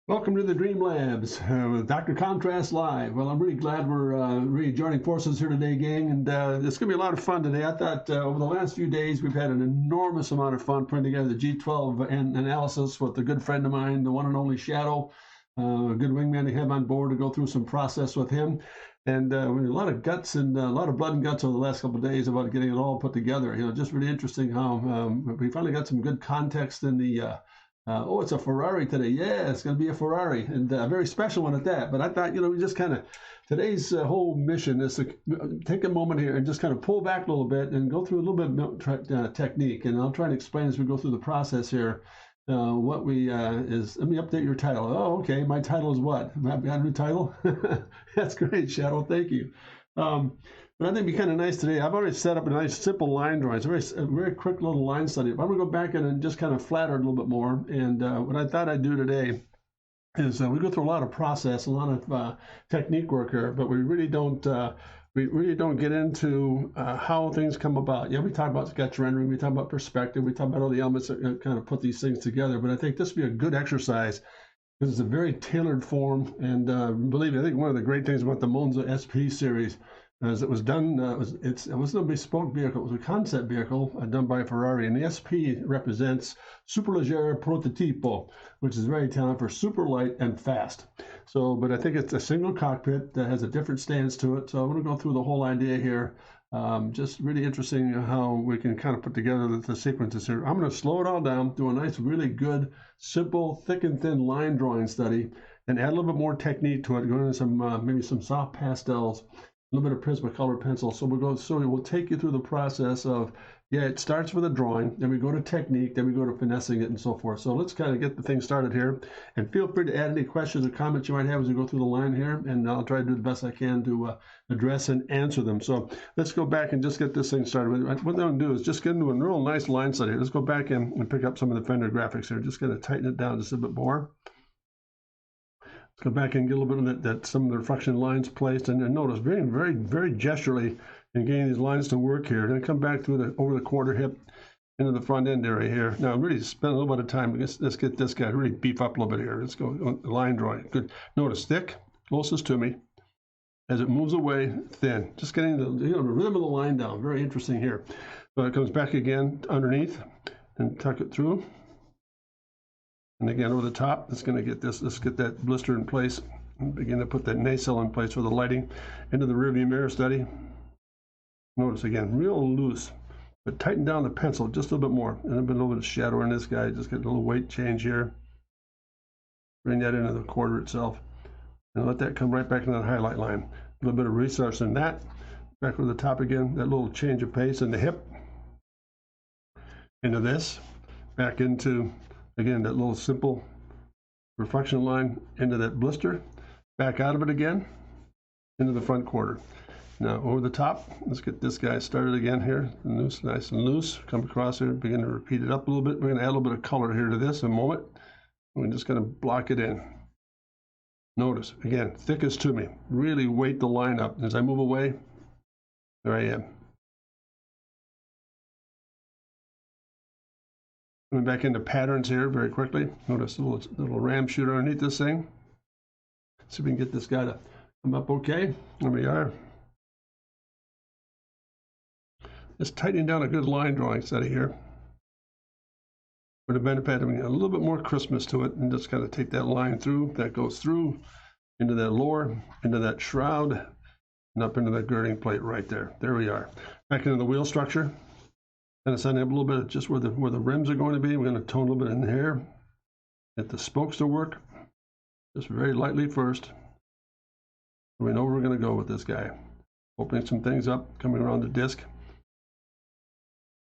Welcome to the Dream Labs with Dr. Contrast Live. Well, I'm really glad we're really joining forces here today, gang, and it's going to be a lot of fun today. I thought over the last few days we've had an enormous amount of fun putting together the G12 analysis with a good friend of mine, the one and only Shadow, a good wingman to have on board to go through some process with him. And we had a lot of guts and a lot of blood and guts over the last couple of days about getting it all put together. Just really interesting how we finally got some good context in the oh, it's a Ferrari today. Yeah, it's going to be a Ferrari, and a very special one at that. But I thought, we just kind of, today's whole mission is to take a moment here and just kind of pull back a little bit and go through a little bit of technique. And I'll try to explain as we go through the process here what we is. Let me update your title. Oh, okay. My title is what? I've got a new title? That's great, Shadow. Thank you. But I think it'd be kind of nice today. I've already set up a nice simple line drawing. It's a very quick little line study. But I'm going to go back in and just kind of flatter it a little bit more. And what I thought I'd do today is we go through a lot of process, a lot of technique work here, but we really don't get into how things come about. Yeah, we talk about sketch rendering, we talk about perspective, we talk about all the elements that kind of put these things together. But I think this would be a good exercise because it's a very tailored form. And believe me, I think one of the great things about the Monza SP series as it was done, it wasn't a bespoke vehicle, it was a concept vehicle done by Ferrari, and the SP represents Superleggero Prototipo, which is very Italian for super light and fast. So, but I think it's a single cockpit that has a different stance to it, so I'm going to go through the whole idea here. Just really interesting how we can kind of put together the sequences here. I'm going to slow it all down, do a nice, really good, simple, thick and thin line drawing study, and add a little bit more technique to it, go into some maybe some soft pastels, a little bit of Prismacolor pencil. So we'll take you through the process of, yeah, it starts with a drawing, then we go to technique, then we go to finessing it and so forth. So let's kind of get the thing started here, and feel free to add any questions or comments you might have as we go through the line here, and I'll try to do the best I can to address and answer them. So let's go back and just get this thing started. What I'm going to do is just get into a real nice line study. Let's go back and pick up some of the Fender graphics here. Just going to tighten it down just a bit more. Let's go back and get a little bit of that some of the reflection lines placed, and notice very gesturally in getting these lines to work here. Then come back through over the quarter hip into the front end area here. Now really spend a little bit of time. Let's get this guy really beef up a little bit here. Let's go line drawing. Good. Notice thick, closest to me. As it moves away, thin. Just getting the rhythm of the line down. Very interesting here. But it comes back again underneath and tuck it through. And again, over the top, let's get that blister in place and begin to put that nacelle in place for the lighting into the rearview mirror study. Notice again, real loose, but tighten down the pencil just a little bit more. And a little bit of shadow in this guy, just get a little weight change here. Bring that into the quarter itself. And let that come right back into the highlight line. A little bit of resource in that. Back over the top again, that little change of pace in the hip. Into this, back into, again, that little simple reflection line into that blister, back out of it again, into the front quarter. Now over the top, let's get this guy started again here, loose, nice and loose, come across here, begin to repeat it up a little bit. We're going to add a little bit of color here to this in a moment. We're just going to block it in. Notice, again, thickest to me, really weight the line up. As I move away, there I am. Coming back into patterns here very quickly. Notice a little ram shooter underneath this thing. See if we can get this guy to come up okay. There we are. Just tightening down a good line drawing study here. For the benefit of having a little bit more crispness to it, and just kind of take that line through, that goes through, into that lower, into that shroud, and up into that girding plate right there. There we are. Back into the wheel structure. Kind of setting up a little bit of just where the rims are going to be. We're going to tone a little bit in here. Get the spokes to work. Just very lightly first. We know where we're going to go with this guy. Opening some things up, coming around the disc.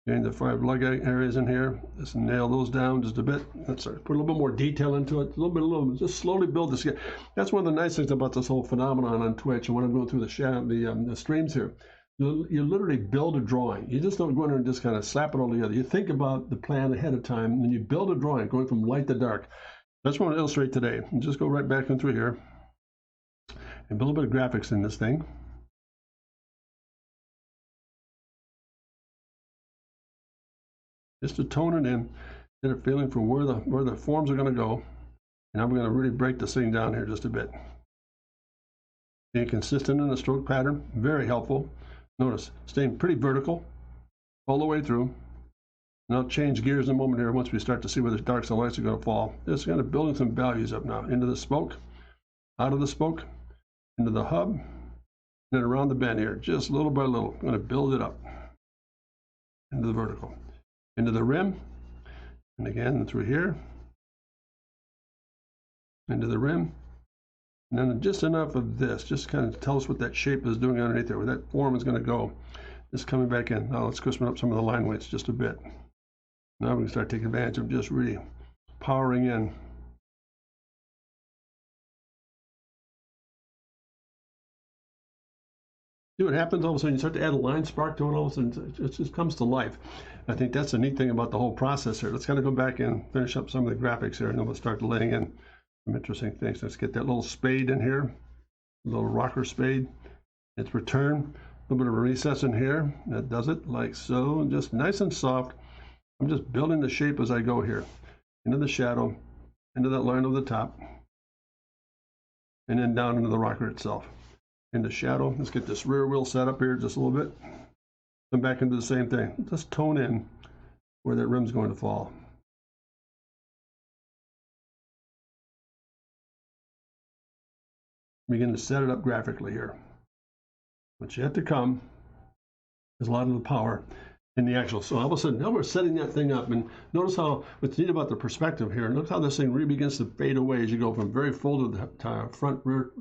Getting the 5 lug areas in here. Just nail those down just a bit. Let's put a little bit more detail into it. A little bit, just slowly build this. That's one of the nice things about this whole phenomenon on Twitch. And when I'm going through the streams here, you literally build a drawing. You just don't go in there and just kind of slap it all together. You think about the plan ahead of time, and you build a drawing going from light to dark. That's what I want to illustrate today. And just go right back in through here and build a bit of graphics in this thing. Just to tone it in, get a feeling for where the forms are going to go. And I'm going to really break this thing down here just a bit. Being consistent in the stroke pattern, very helpful. Notice, staying pretty vertical all the way through. And I'll change gears in a moment here once we start to see where the darks and lights are going to fall. Just kind of building some values up now. Into the smoke, out of the smoke, into the hub, and then around the bend here, just little by little. I'm going to build it up into the vertical, into the rim, and again through here, into the rim, and then just enough of this, just kind of tell us what that shape is doing underneath there, where that form is going to go. Just coming back in. Now let's crispen up some of the line weights just a bit. Now we can start taking advantage of just really powering in. See what happens? All of a sudden you start to add a line spark to it, all of a sudden it just comes to life. I think that's the neat thing about the whole process here. Let's kind of go back and finish up some of the graphics here, and then we'll start laying in some interesting things. Let's get that little spade in here, a little rocker spade. It's return, a little bit of a recess in here. That does it like so, and just nice and soft. I'm just building the shape as I go here. Into the shadow, into that line of the top, and then down into the rocker itself. Into shadow. Let's get this rear wheel set up here just a little bit. Come back into the same thing. Just tone in where that rim's going to fall. Begin to set it up graphically here. What's yet to come is a lot of the power in the actual. So all of a sudden, now we're setting that thing up, and notice how what's neat about the perspective here. Look how this thing really begins to fade away as you go from very full to the tire, front rear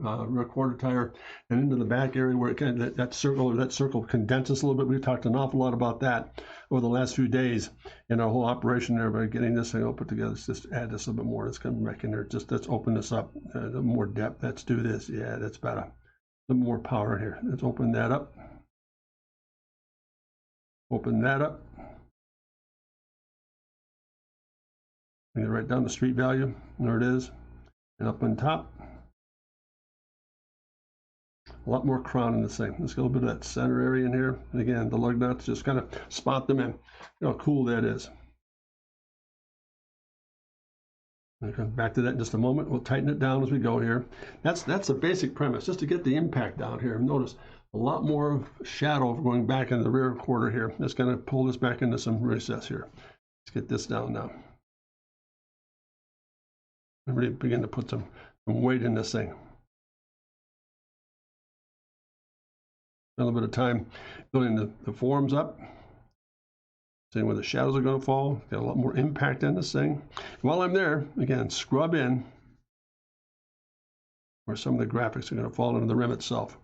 quarter tire, and into the back area where it kind of, that circle condenses a little bit. We've talked an awful lot about that over the last few days in our whole operation there by getting this thing all put together. Let's just add this a little bit more. Let's come back in there. Just let's open this up. More depth. Let's do this. Yeah, that's better. A little more power in here. Let's open that up. Open that up. Bring it right down to street value. There it is. And up on top, a lot more crown in this thing. Let's get a little bit of that center area in here. And again, the lug nuts, just kind of spot them in. You know how cool that is. I'll come back to that in just a moment. We'll tighten it down as we go here. That's the basic premise, just to get the impact down here. Notice a lot more shadow going back in the rear quarter here. Let's kind of pull this back into some recess here. Let's get this down now. And really begin to put some weight in this thing. A little bit of time building the forms up. Seeing where the shadows are going to fall. Got a lot more impact in this thing. While I'm there, again, scrub in where some of the graphics are going to fall into the rim itself.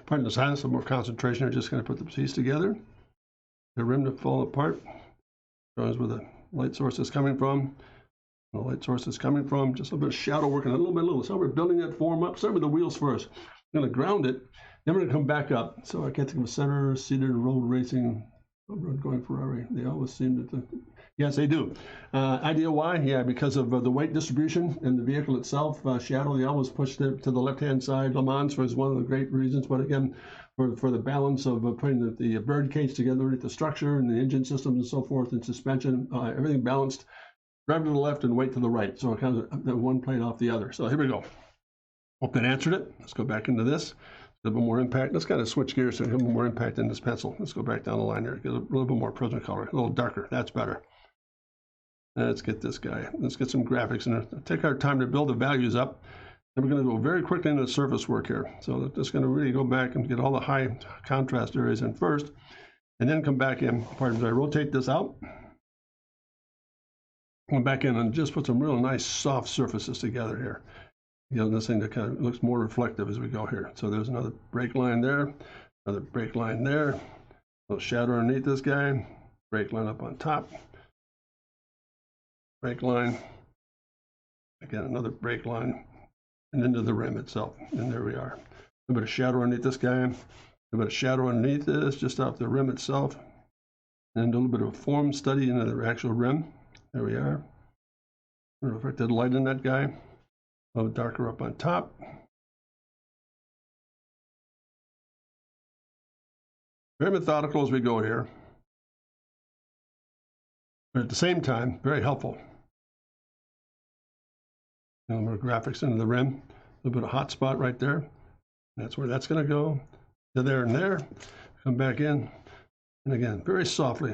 Pardon the silence, a little more concentration. I'm just going to put the piece together. The rim to fall apart. Shows where the light source is coming from. The light source is coming from. Just a little bit of shadow working a little by little. So we're building that form up. Start with the wheels first. I'm going to ground it. Then we're going to come back up. So I can't think of a center, seated, road racing, road going Ferrari. They always seem to. Yes, they do. Idea why? Yeah, because of the weight distribution in the vehicle itself. Shadow, they always push it to the left-hand side. Le Mans was one of the great reasons, but again, for the balance of putting the bird cage together with the structure and the engine systems and so forth and suspension, everything balanced. Drive to the left and weight to the right. So it kind of one plate off the other. So here we go. Hope that answered it. Let's go back into this. A little bit more impact. Let's kind of switch gears to a little more impact in this pencil. Let's go back down the line here. Get a little bit more prism color, a little darker. That's better. Let's get this guy. Let's get some graphics in there. Take our time to build the values up. Then we're going to go very quickly into the surface work here. So we're just going to really go back and get all the high contrast areas in first, and then come back in. Pardon me, I rotate this out. Come back in and just put some real nice soft surfaces together here. You know, this thing that kind of looks more reflective as we go here. So there's another break line there. Another break line there. A little shadow underneath this guy. Break line up on top. Break line. Again, another break line. And into the rim itself. And there we are. A bit of shadow underneath this guy. A bit of shadow underneath this, just off the rim itself. And a little bit of a form study into the actual rim. There we are. Reflected light in that guy. A little darker up on top. Very methodical as we go here. But at the same time, very helpful. A little more graphics into the rim. A little bit of hot spot right there. That's where that's going to go. To there and there. Come back in. And again, very softly.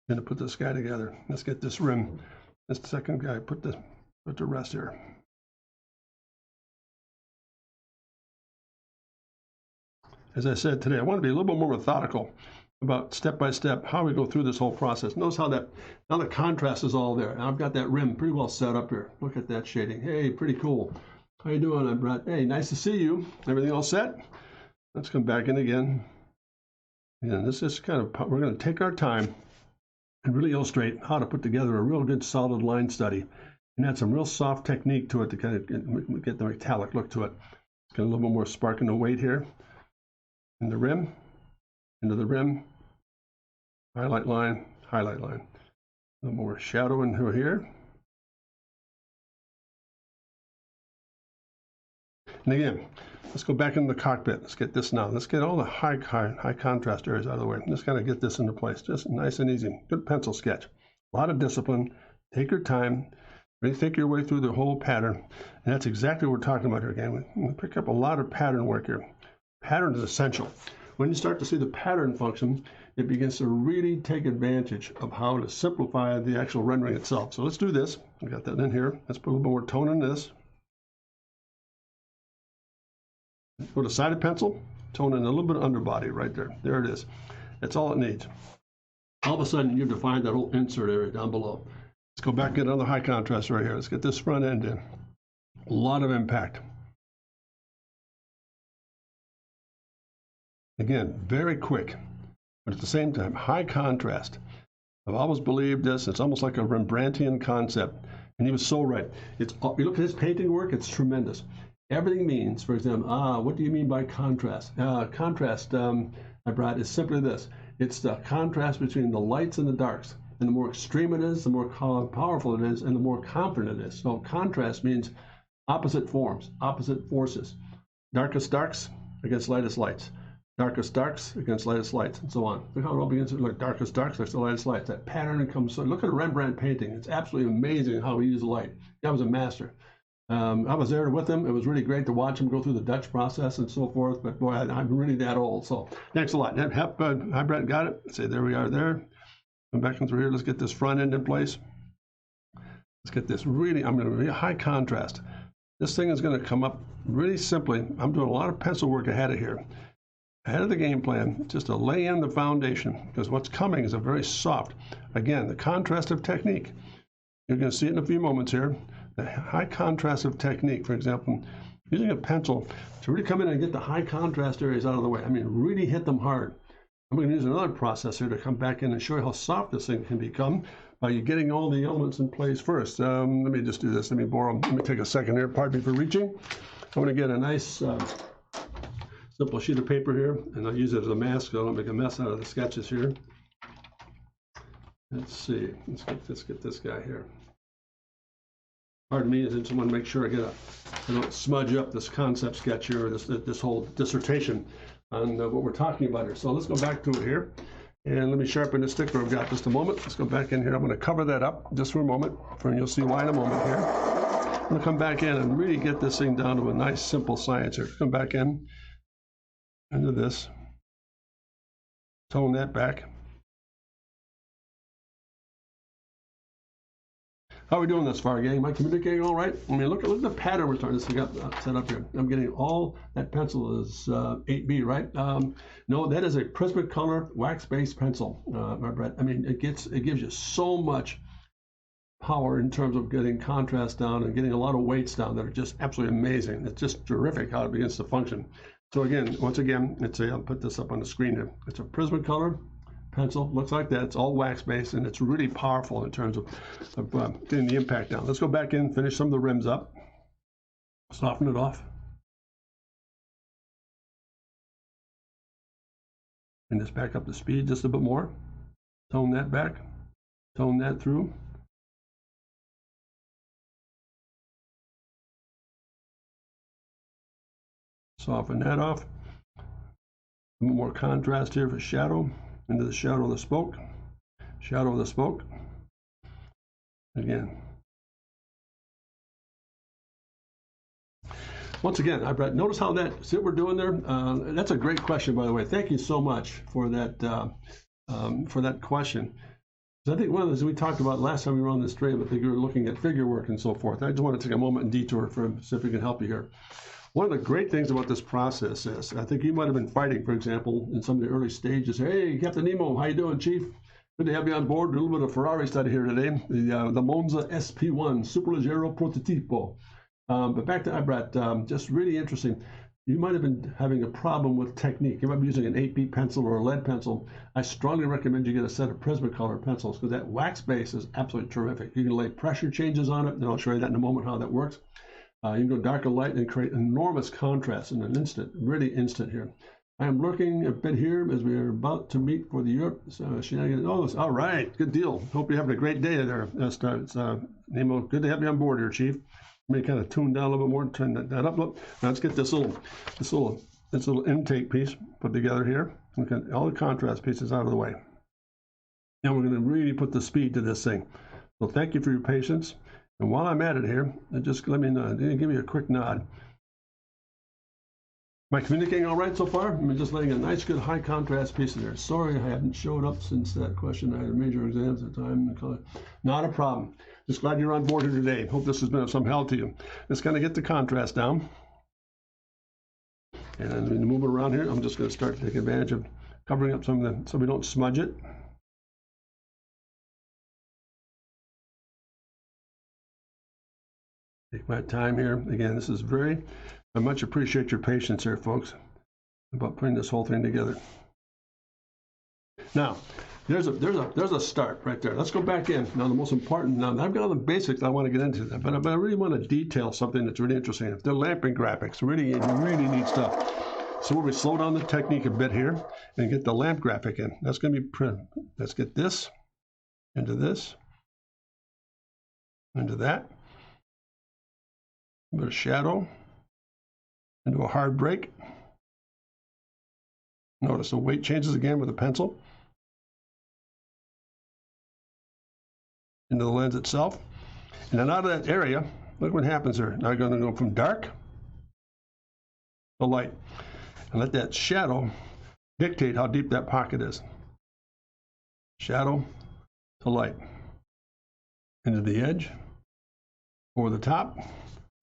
Going to put this guy together. Let's get this rim. This second guy, put to rest here. As I said today, I want to be a little bit more methodical about step by step how we go through this whole process. Notice how now the contrast is all there. I've got that rim pretty well set up here. Look at that shading. Hey, pretty cool. How you doing? I'm Brett. Hey, nice to see you. Everything all set? Let's come back in again. And this is kind of, we're going to take our time and really illustrate how to put together a real good solid line study and add some real soft technique to it to kind of get the metallic look to it. It's got a little bit more spark in the weight here. In the rim, into the rim, highlight line, highlight line. A little more shadow in here. And again, let's go back into the cockpit. Let's get this now. Let's get all the high contrast areas out of the way. Just kind of get this into place. Just nice and easy. Good pencil sketch. A lot of discipline. Take your time. Really think your way through the whole pattern. And that's exactly what we're talking about here again. We pick up a lot of pattern work here. Pattern is essential. When you start to see the pattern function, it begins to really take advantage of how to simplify the actual rendering itself. So let's do this. We got that in here. Let's put a little more tone in this. Put a sided pencil, tone in a little bit of underbody right there. There it is. That's all it needs. All of a sudden, you've defined that whole insert area down below. Let's go back and get another high contrast right here. Let's get this front end in. A lot of impact. Again, very quick, but at the same time, high contrast. I've always believed this. It's almost like a Rembrandtian concept, and he was so right. You look at his painting work, it's tremendous. Everything means, for example, what do you mean by contrast? Contrast, I brought, is simply this. It's the contrast between the lights and the darks. And the more extreme it is, the more powerful it is, and the more confident it is. So contrast means opposite forms, opposite forces. Darkest darks against lightest lights. Darkest darks against lightest lights, and so on. Look how it all begins to look. Darkest darks against the lightest lights. That pattern comes. So look at a Rembrandt painting. It's absolutely amazing how he used light. That was a master. I was there with him. It was really great to watch him go through the Dutch process and so forth. But boy, I'm really that old. So thanks a lot. Hi, Brett. Got it. Say there we are. There. Come back through here. Let's get this front end in place. Let's get this really. I'm going to be high contrast. This thing is going to come up really simply. I'm doing a lot of pencil work ahead of here. Ahead of the game plan, just to lay in the foundation, because what's coming is a very soft, again, the contrast of technique. You're going to see it in a few moments here. The high contrast of technique, for example, using a pencil to really come in and get the high contrast areas out of the way. I mean, really hit them hard. I'm going to use another process here to come back in and show you how soft this thing can become by getting all the elements in place first. Let me just do this. Let me take a second here. Pardon me for reaching. I want to get a nice simple sheet of paper here, and I'll use it as a mask so I don't make a mess out of the sketches here. Let's see. Let's get this guy here. Pardon me, I just want to make sure I don't smudge up this concept sketch here, or this whole dissertation on what we're talking about here. So let's go back to it here, and let me sharpen the stick where I've got just a moment. Let's go back in here. I'm going to cover that up just for a moment, and you'll see why in a moment here. I'm going to come back in and really get this thing down to a nice, simple science here. Come back in. Into this, tone that back. How are we doing thus far, gang? Am I communicating all right? I mean, look at the pattern we're starting to set up here. I'm getting all that pencil is 8B, right? No, that is a Prismacolor wax-based pencil, my Brett. I mean, it gives you so much power in terms of getting contrast down and getting a lot of weights down that are just absolutely amazing. It's just terrific how it begins to function. So again, once again, I'll put this up on the screen here. It's a Prismacolor pencil, looks like that. It's all wax based, and it's really powerful in terms of getting the impact down. Let's go back in, finish some of the rims up, soften it off, and just back up the speed just a bit more. Tone that back, tone that through. Soften that off. A little more contrast here for shadow, into the shadow of the spoke. Shadow of the spoke. Again. Once again, notice how that, see what we're doing there? That's a great question, by the way. Thank you so much for that question. So I think one of the things we talked about last time we were on this train, but we were looking at figure work and so forth. I just want to take a moment and detour for see if we can help you here. One of the great things about this process is, I think you might have been fighting, for example, in some of the early stages. Hey, Captain Nemo, how you doing, Chief? Good to have you on board. A little bit of Ferrari study here today. The Monza SP1 Superleggero Prototipo. But back to Ibrat, just really interesting. You might have been having a problem with technique. You might be using an 8B pencil or a lead pencil. I strongly recommend you get a set of Prismacolor pencils because that wax base is absolutely terrific. You can lay pressure changes on it, and I'll show you that in a moment how that works. You can go darker light and create enormous contrast in an instant, really instant here. I am lurking a bit here as we are about to meet for the Europe shenanigans. Oh, all right, good deal. Hope you're having a great day there. Nemo, good to have you on board here, Chief. Let me kind of tune down a little bit more and turn that up. Look, now let's get this little intake piece put together here. We get all the contrast pieces out of the way. Now we're going to really put the speed to this thing. So thank you for your patience. And while I'm at it here, just let me know, give me a quick nod. Am I communicating all right so far? I'm just laying a nice, good, high contrast piece in there. Sorry, I haven't showed up since that question. I had major exams at the time. Not a problem. Just glad you're on board here today. Hope this has been of some help to you. Let's kind of get the contrast down. And then we move it around here. I'm just going to start to take advantage of covering up some of the, so we don't smudge it. Take my time here. Again, this is I much appreciate your patience here, folks, about putting this whole thing together. Now, there's a start right there. Let's go back in. Now, the most important, now I've got all the basics I want to get into that, but I really want to detail something that's really interesting. They're lamping graphics, really neat stuff. So we slow down the technique a bit here and get the lamp graphic in. That's going to be print. Let's get this into this, into that. A bit of shadow into a hard break. Notice the weight changes again with the pencil into the lens itself. And then out of that area, look what happens there. Now I'm going to go from dark to light and let that shadow dictate how deep that pocket is. Shadow to light into the edge, over the top.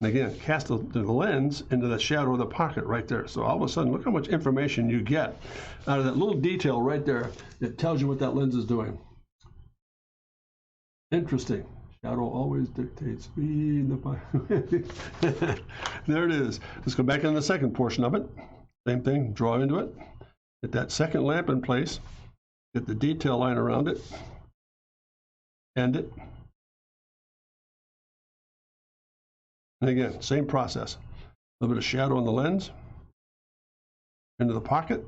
And again, cast the lens into the shadow of the pocket right there. So all of a sudden, look how much information you get out of that little detail right there that tells you what that lens is doing. Interesting. Shadow always dictates speed. There it is. Let's go back into the second portion of it. Same thing, draw into it. Get that second lamp in place. Get the detail line around it. End it. And again, same process. A little bit of shadow on the lens, into the pocket.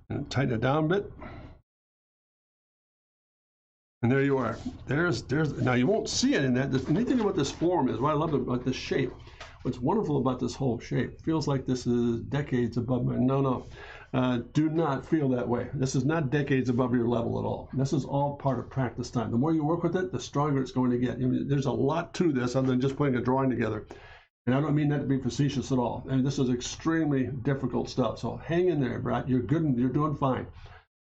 And tighten it down a bit. And there you are. Now you won't see it in that. The neat thing about this form is what I love about this shape. What's wonderful about this whole shape, feels like this is decades above my, no. Do not feel that way. This is not decades above your level at all. This is all part of practice time. The more you work with it, the stronger it's going to get. I mean, there's a lot to this other than just putting a drawing together. And I don't mean that to be facetious at all. I mean, this is extremely difficult stuff. So hang in there, Brad. You're good and you're doing fine.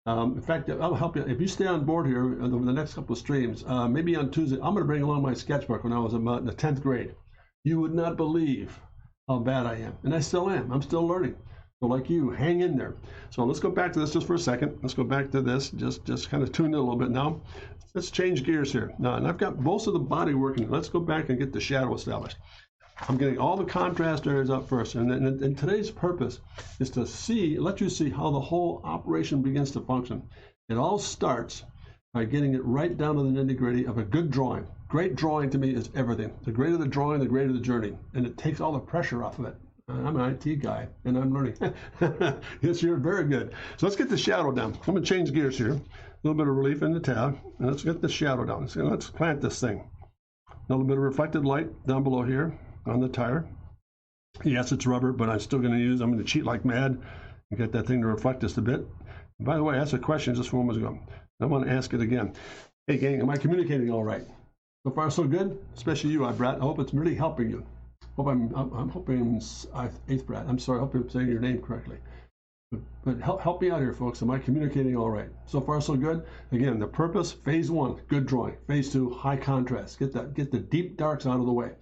In fact, I'll help you. If you stay on board here over the next couple of streams, maybe on Tuesday, I'm going to bring along my sketchbook when I was in the 10th grade. You would not believe how bad I am. And I still am. I'm still learning. So like you, hang in there. So let's go back to this just for a second. Let's go back to this, just kind of tune it a little bit now. Let's change gears here. Now, and I've got most of the body working. Let's go back and get the shadow established. I'm getting all the contrast areas up first, and today's purpose is to let you see how the whole operation begins to function. It all starts by getting it right down to the nitty-gritty of a good drawing. Great drawing to me is everything. The greater the drawing, the greater the journey, and it takes all the pressure off of it. I'm an IT guy, and I'm learning. Yes, you're very good. So let's get the shadow down. I'm going to change gears here. A little bit of relief in the tab, and let's get the shadow down. So let's plant this thing. A little bit of reflected light down below here on the tire. Yes, it's rubber, but I'm going to cheat like mad and get that thing to reflect just a bit. And by the way, I asked a question just a moment ago. I want to ask it again. Hey, gang, am I communicating all right? So far, so good? Especially you, Brad. I hope it's really helping you. I'm hoping I'm eighth Brad. I'm sorry. I hope I'm saying your name correctly. But help me out here, folks. Am I communicating all right? So far, so good. Again, the purpose: phase 1, good drawing. Phase 2, high contrast. Get the deep darks out of the way.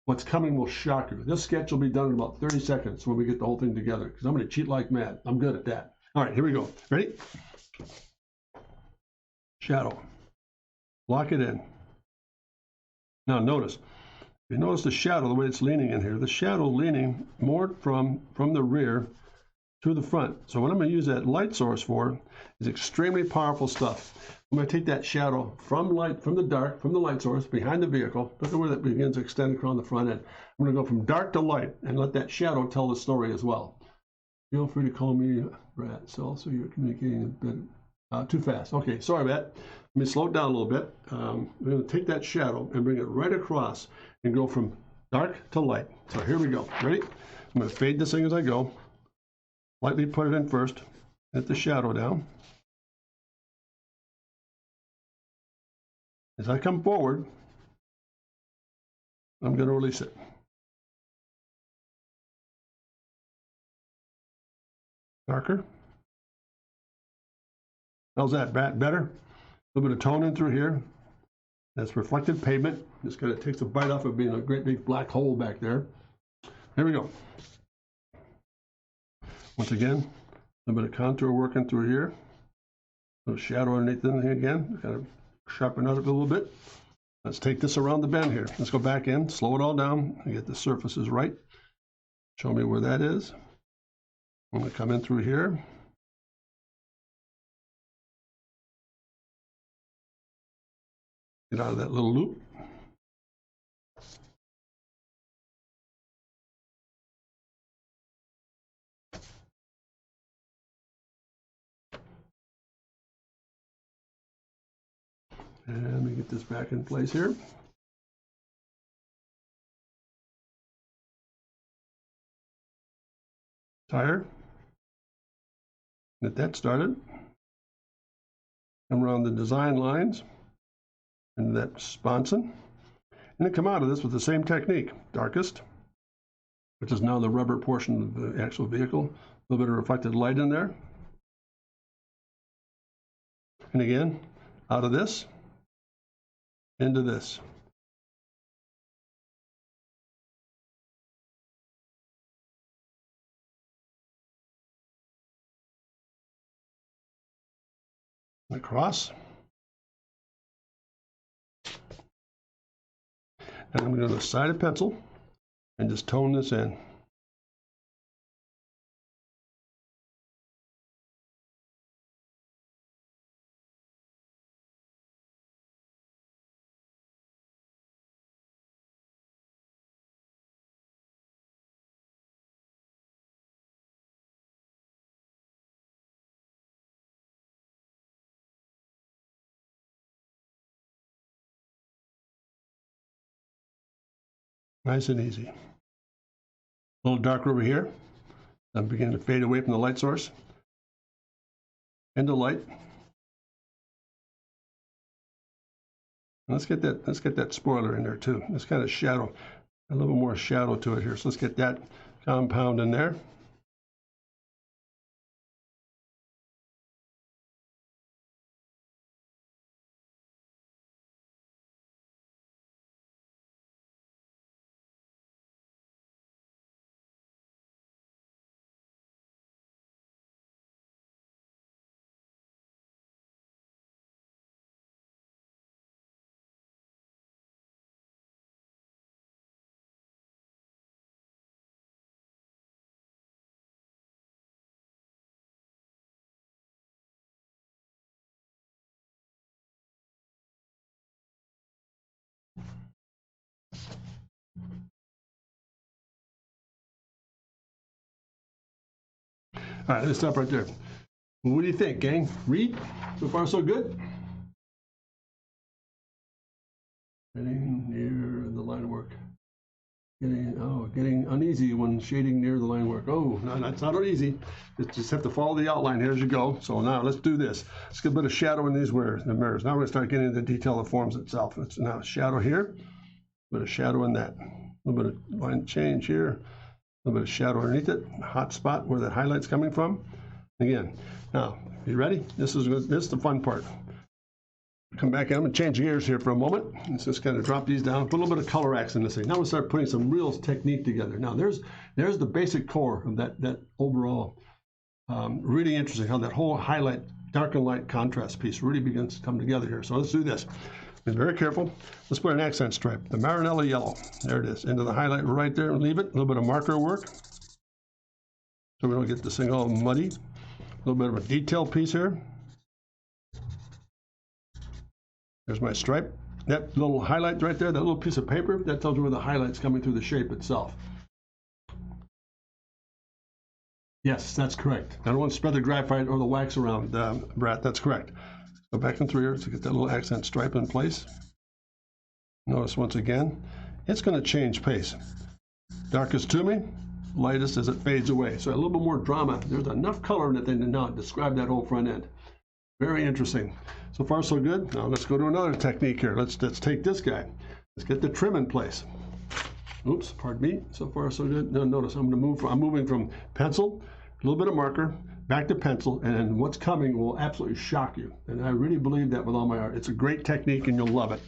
What's coming will shock you. This sketch will be done in about 30 seconds when we get the whole thing together, because I'm going to cheat like mad. I'm good at that. All right, here we go. Ready? Shadow. Lock it in. Now notice. You notice the shadow, the way it's leaning in here. The shadow leaning more from the rear to the front. So what I'm going to use that light source for is extremely powerful stuff. I'm going to take that shadow from the light source behind the vehicle. Look at where that begins to extend across the front end. I'm going to go from dark to light and let that shadow tell the story as well. Feel free to call me Brad. So you're communicating a bit too fast. Okay, sorry, Matt. Let me slow it down a little bit. We're going to take that shadow and bring it right across and go from dark to light. So here we go. Ready? I'm going to fade this thing as I go. Lightly put it in first. Hit the shadow down. As I come forward, I'm going to release it. Darker. How's that, better? A little bit of tone in through here. That's reflected pavement. Just kind of takes a bite off of being a great big black hole back there. Here we go. Once again, a little bit of contour working through here. A little shadow underneath the thing again. Kind of sharpen it up a little bit. Let's take this around the bend here. Let's go back in, slow it all down, and get the surfaces right. Show me where that is. I'm going to come in through here. Get out of that little loop. And let me get this back in place here. Tire. Get that started. Come around the design lines and that sponson. And then come out of this with the same technique. Darkest, which is now the rubber portion of the actual vehicle. A little bit of reflected light in there. And again, out of this, into this. Across. And I'm going to go to the side of pencil and just tone this in. Nice and easy. A little darker over here. I'm beginning to fade away from the light source. Into light. Let's get that spoiler in there too. This kind of shadow, a little more shadow to it here. So let's get that compound in there. All right, let's stop right there. What do you think, gang? Read? So far, so good? Getting near the line work. Getting uneasy when shading near the line work. Oh, no, that's not uneasy. Just have to follow the outline here as you go. So now let's do this. Let's get a bit of shadow in these mirrors. Now we're going to start getting into the detail of the forms itself. It's now shadow here, a bit of shadow in that. A little bit of line change here, a little bit of shadow underneath it, hot spot where the highlight's coming from. Again, now, you ready? This is the fun part. Come back in. I'm going to change gears here for a moment. Let's just kind of drop these down, put a little bit of color accent in this thing. Now we'll start putting some real technique together. Now there's the basic core of that overall. Really interesting how that whole highlight, dark and light contrast piece really begins to come together here. So let's do this. Be very careful. Let's put an accent stripe, the Marinella yellow. There it is, into the highlight right there and leave it. A little bit of marker work so we don't get this thing all muddy. A little bit of a detail piece here. There's my stripe. That little highlight right there, that little piece of paper, that tells you where the highlight's coming through the shape itself. Yes, that's correct. I don't want to spread the graphite or the wax around, Brett. That's correct. Go back in through here to get that little accent stripe in place. Notice once again, it's going to change pace. Darkest to me, lightest as it fades away. So a little bit more drama. There's enough color in it to now describe that whole front end. Very interesting. So far, so good. Now let's go to another technique here. Let's take this guy. Let's get the trim in place. Oops, pardon me. So far, so good. Now notice I'm moving from pencil, a little bit of marker, back to pencil, and what's coming will absolutely shock you. And I really believe that with all my art. It's a great technique, and you'll love it.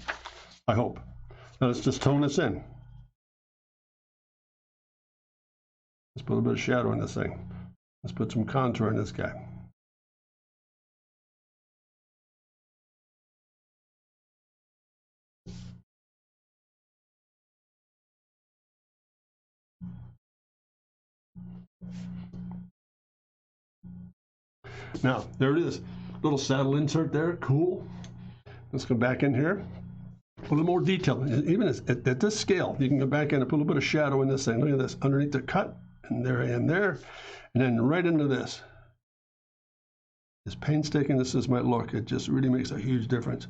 I hope. Now let's just tone this in. Let's put a little bit of shadow in this thing. Let's put some contour in this guy. Now, there it is. Little saddle insert there. Cool. Let's go back in here. Put a little more detail. Even at this scale, you can go back in and put a little bit of shadow in this thing. Look at this. Underneath the cut, and there, and there. And then right into this. As painstaking as this might look, it just really makes a huge difference.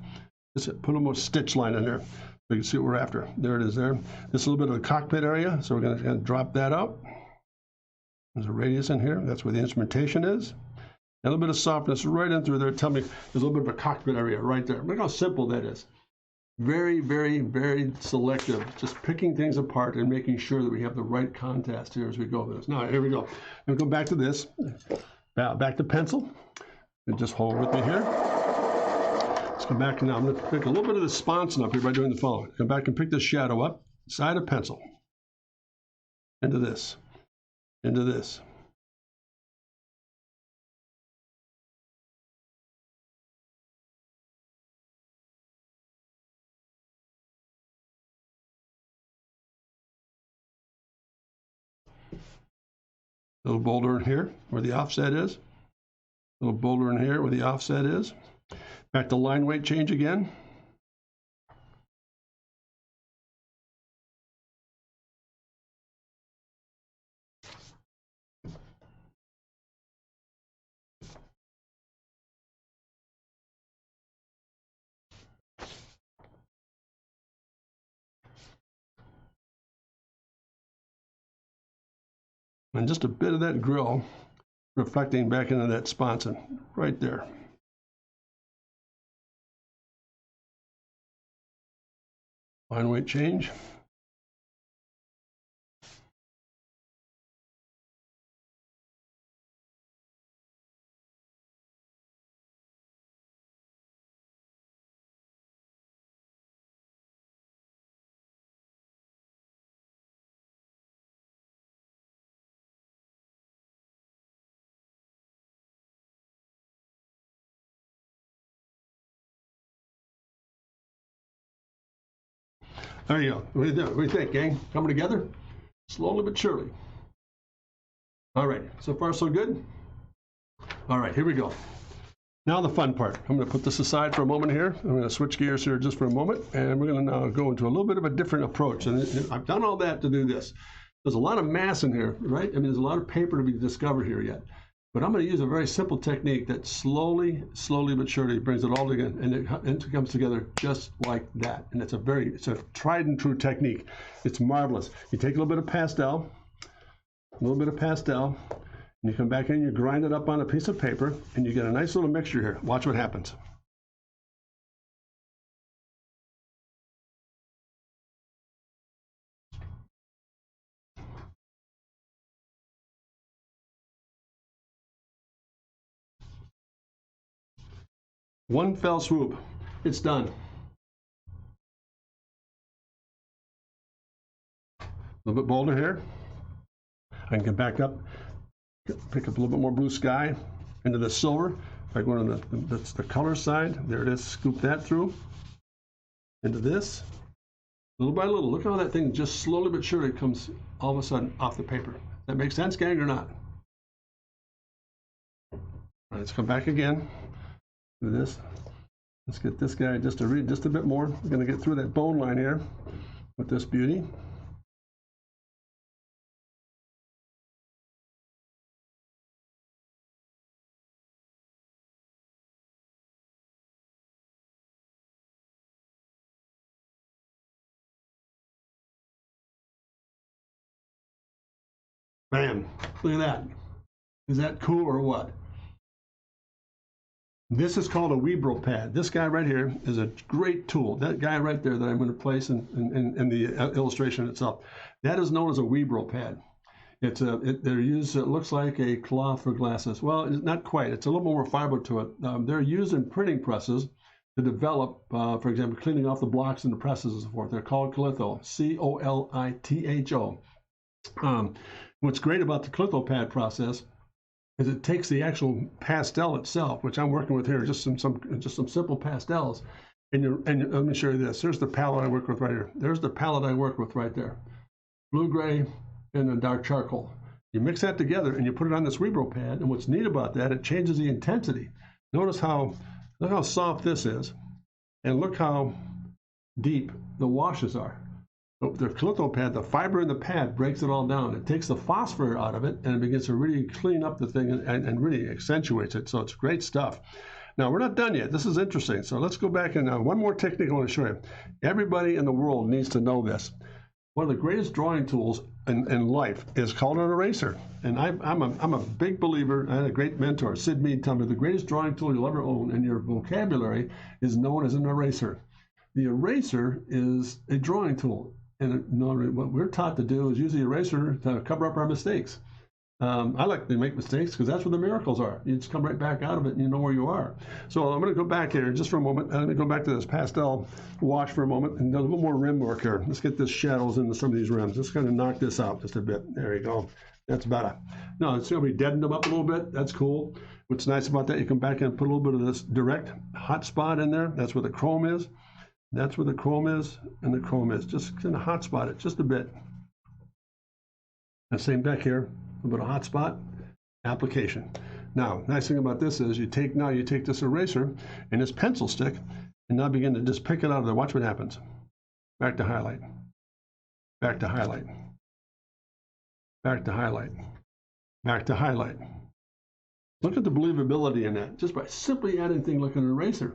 Just put a little more stitch line in there so you can see what we're after. There it is there. This is a little bit of the cockpit area, so we're going to drop that out. There's a radius in here. That's where the instrumentation is. A little bit of softness right in through there. Tell me, there's a little bit of a cockpit area right there. Look how simple that is. Very, very, very selective. Just picking things apart and making sure that we have the right contrast here as we go with this. Now, here we go. Now go back to this. Back to pencil. And just hold with me here. Let's come back now. I'm going to pick a little bit of the sponson up here by doing the following. Come back and pick this shadow up. Side of pencil. Into this. Into this. A little bolder in here where the offset is. A little bolder in here where the offset is. Back to line weight change again. And just a bit of that grill reflecting back into that sponson right there. Line weight change. There you go. What do you do? What do you think, gang? Coming together? Slowly but surely. All right. So far, so good? All right. Here we go. Now the fun part. I'm going to put this aside for a moment here. I'm going to switch gears here just for a moment, and we're going to now go into a little bit of a different approach. And I've done all that to do this. There's a lot of mass in here, right? I mean, there's a lot of paper to be discovered here yet. But I'm going to use a very simple technique that slowly but surely brings it all together, and it comes together just like that. And it's a tried and true technique. It's marvelous. You take a little bit of pastel, and you come back in, you grind it up on a piece of paper, and you get a nice little mixture here. Watch what happens. One fell swoop, it's done. A little bit bolder here. I can get back up, pick up a little bit more blue sky into the silver. If I go on that's the color side, there it is, scoop that through into this. Little by little, look how that thing just slowly but surely comes all of a sudden off the paper. That makes sense, gang, or not? All right, let's come back again. Do this. Let's get this guy just to read just a bit more. We're going to get through that bone line here with this beauty. Bam! Look at that. Is that cool or what? This is called a Weebro pad. This guy right here is a great tool. That guy right there that I'm going to place in the illustration itself, that is known as a Weebro pad. They're used, it looks like a cloth for glasses. Well, it's not quite. It's a little more fiber to it. They're used in printing presses to develop, for example, cleaning off the blocks in the presses and so forth. They're called Colitho, C-O-L-I-T-H-O. What's great about the Colitho pad process is it takes the actual pastel itself, which I'm working with here, just some simple pastels, and let me show you this. Here's the palette I work with right here. There's the palette I work with right there. Blue gray and then dark charcoal. You mix that together and you put it on this Weebro pad, and what's neat about that, it changes the intensity. Look how soft this is, and look how deep the washes are. The Colitho pad, the fiber in the pad breaks it all down. It takes the phosphor out of it, and it begins to really clean up the thing and really accentuates it. So it's great stuff. Now, we're not done yet. This is interesting. So let's go back and one more technique I want to show you. Everybody in the world needs to know this. One of the greatest drawing tools in life is called an eraser. And I'm a big believer. I had a great mentor, Sid Mead, tell me the greatest drawing tool you'll ever own in your vocabulary is known as an eraser. The eraser is a drawing tool. And what we're taught to do is use the eraser to cover up our mistakes. I like to make mistakes because that's where the miracles are. You just come right back out of it and you know where you are. So I'm going to go back here just for a moment. I'm going to go back to this pastel wash for a moment and do a little more rim work here. Let's get this shadows into some of these rims. Just kind of knock this out just a bit. There you go. That's better. No, it's going to be deadened them up a little bit. That's cool. What's nice about that, you come back and put a little bit of this direct hot spot in there. That's where the chrome is. That's where the chrome is, and the chrome is. Just kind of hot spot it just a bit. And same back here, a little bit of hot spot, application. Now, nice thing about this is you take this eraser and this pencil stick, and now begin to just pick it out of there. Watch what happens. Back to highlight. Back to highlight. Back to highlight. Back to highlight. Look at the believability in that, just by simply adding things like an eraser.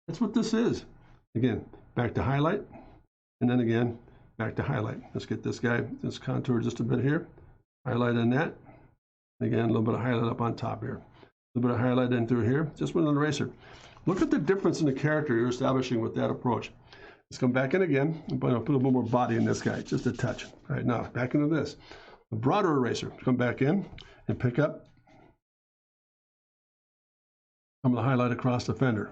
That's what this is. Again, back to highlight, and then again, back to highlight. Let's get this guy, this contour just a bit here. Highlight in that. Again, a little bit of highlight up on top here. A little bit of highlight in through here, just with an eraser. Look at the difference in the character you're establishing with that approach. Let's come back in again. I'm going to put a little more body in this guy, just a touch. All right, now back into this. A broader eraser. Come back in and pick up. I'm going to highlight across the fender.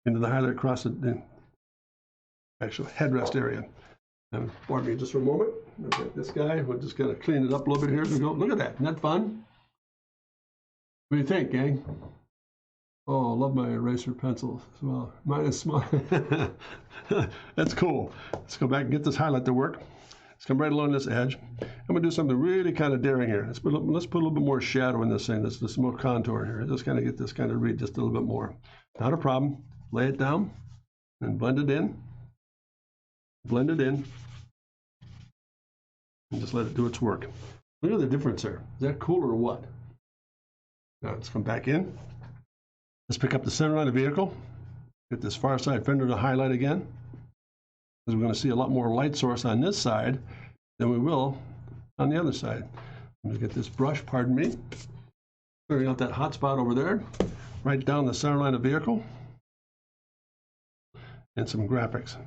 Into the highlight across the actual headrest area. And pardon me just for a moment. Look at this guy. We'll just kind of clean it up a little bit here as we go. Look at that. Isn't that fun? What do you think, gang? Oh, I love my eraser pencil as well. Mine is small. That's cool. Let's go back and get this highlight to work. Let's come right along this edge. I'm going to do something really kind of daring here. Let's put a little bit more shadow in this thing. This more contour here. Just kind of get this kind of read just a little bit more. Not a problem. Lay it down and blend it in. Blend it in. and just let it do its work. Look at the difference there. Is that cool or what? Now let's come back in. Let's pick up the center line of the vehicle. Get this far side fender to highlight again, because we're going to see a lot more light source on this side than we will on the other side. I'm going to get this brush, pardon me, clearing out that hot spot over there, right down the center line of the vehicle, and some graphics.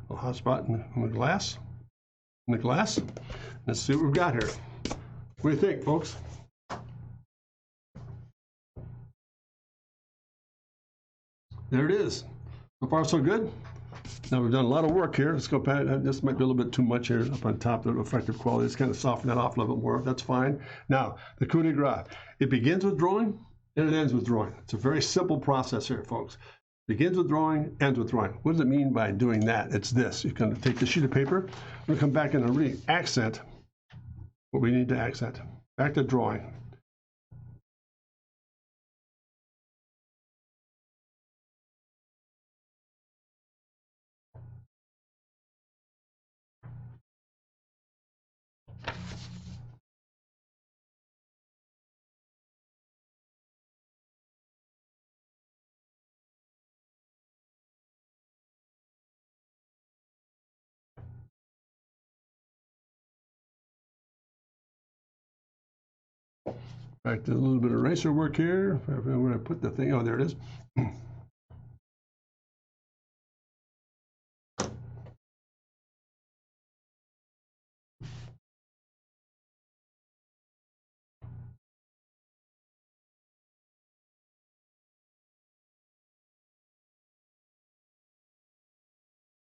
A hot spot in the glass. Let's see what we've got here. What do you think, folks? There it is. So far, so good. Now we've done a lot of work here. Let's go back. This might be a little bit too much here up on top of the reflective quality. Let's kind of soften that off a little bit more. That's fine. Now, the coup de grace. It begins with drawing and it ends with drawing. It's a very simple process here, folks. Begins with drawing, ends with drawing. What does it mean by doing that? It's this. You're going to take the sheet of paper. We're going to come back and really accent what we need to accent. Back to drawing. Back to a little bit of eraser work here. Where I put the thing, oh, there it is.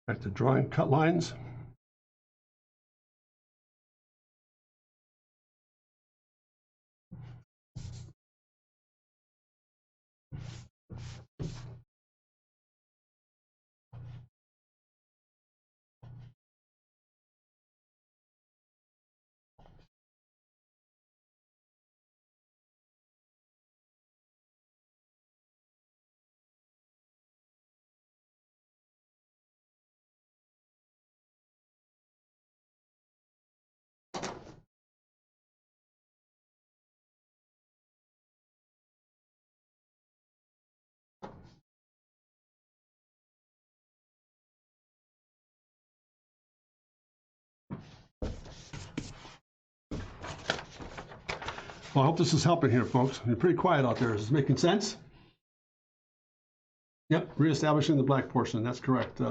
Back to drawing, cut lines. Well, I hope this is helping here, folks. You're pretty quiet out there. Is this making sense? Yep, reestablishing the black portion. That's correct.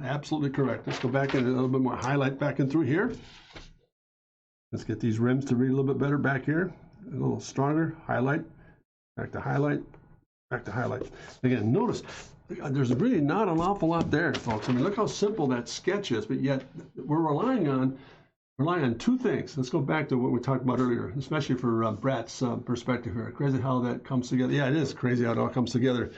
Absolutely correct. Let's go back in a little bit more highlight back in through here. Let's get these rims to read a little bit better back here. A little stronger. Highlight. Back to highlight. Back to highlight. Again, notice there's really not an awful lot there, folks. I mean, look how simple that sketch is, but yet we're relying on two things. Let's go back to what we talked about earlier, especially for Brad's perspective here. Crazy how that comes together. Yeah, it is crazy how it all comes together.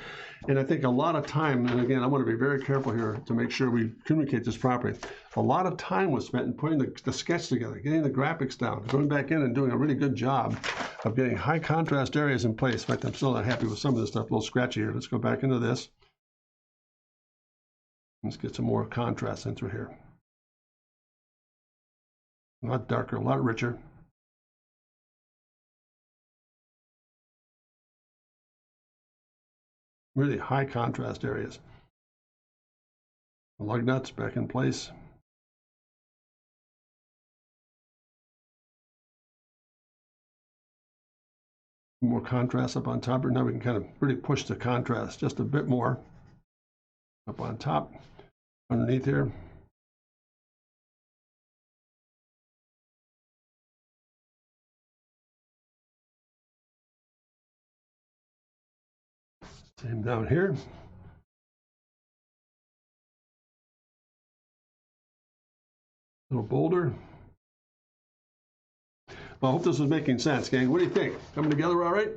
And I think a lot of time, and again, I want to be very careful here to make sure we communicate this properly. A lot of time was spent in putting the sketch together, getting the graphics down, going back in and doing a really good job of getting high contrast areas in place. In fact, I'm still not happy with some of this stuff, a little scratchy here. Let's go back into this. Let's get some more contrast in through here. A lot darker, a lot richer. Really high contrast areas. The lug nuts back in place. More contrast up on top. Now we can kind of really push the contrast just a bit more. Up on top, underneath here. Same down here. A little bolder. Well, I hope this is making sense, gang. What do you think? Coming together all right?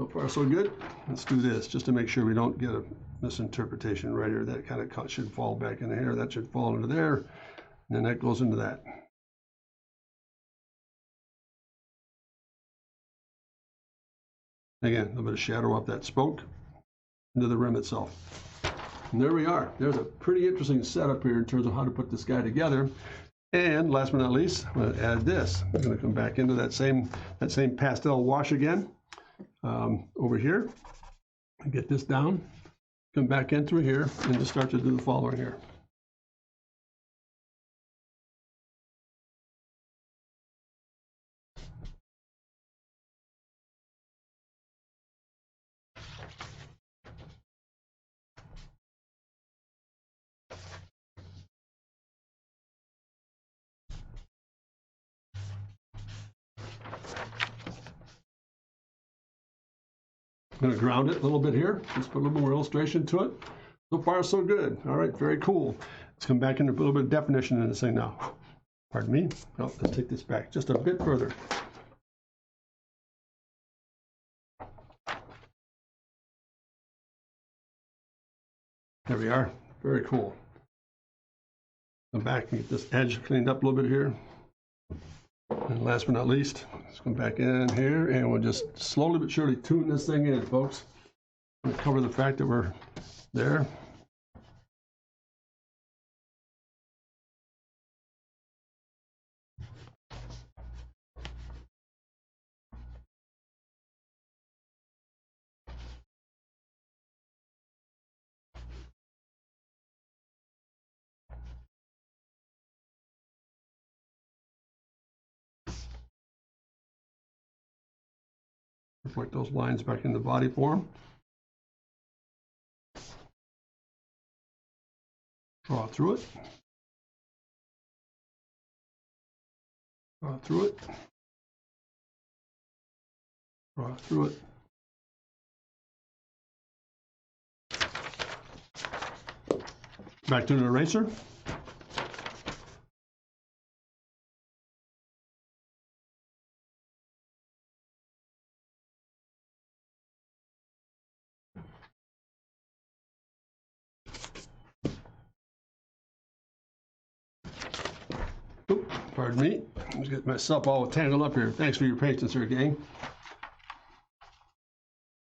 So far, so good. Let's do this just to make sure we don't get a misinterpretation right here. That kind of should fall back into here. That should fall into there. And then that goes into that. Again, a little bit of shadow off that spoke into the rim itself. And there we are. There's a pretty interesting setup here in terms of how to put this guy together. And last but not least, I'm going to add this. I'm going to come back into that same pastel wash again over here. Get this down. Come back in through here and just start to do the following here. I'm going to ground it a little bit here. Just put a little more illustration to it. So far, so good. All right, very cool. Let's come back into a little bit of definition in this thing now. Pardon me. Oh, let's take this back just a bit further. There we are. Very cool. Come back and get this edge cleaned up a little bit here. And last but not least, let's come back in here and we'll just slowly but surely tune this thing in, folks. I'm going to cover the fact that we're there. Reflect those lines back in the body form. Draw through it. Draw through it. Draw through it. Back to an eraser. Oop, pardon me. Let's get myself all tangled up here. Thanks for your patience here, gang.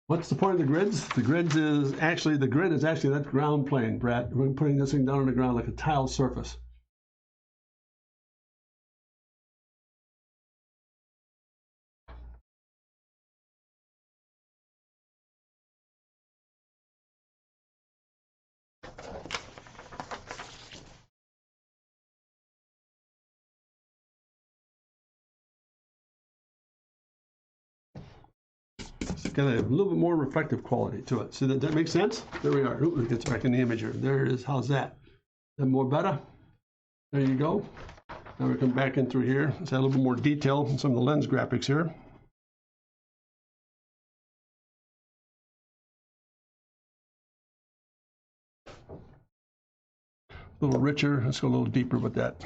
What's the point of the grids? The grid is actually that ground plane, Brett. We're putting this thing down on the ground like a tile surface. It's got a little bit more reflective quality to it. See that makes sense? There we are. Ooh, it gets back in the image here. There it is. How's that? Is that more better? There you go. Now we come back in through here. Let's add a little bit more detail in some of the lens graphics here. A little richer. Let's go a little deeper with that.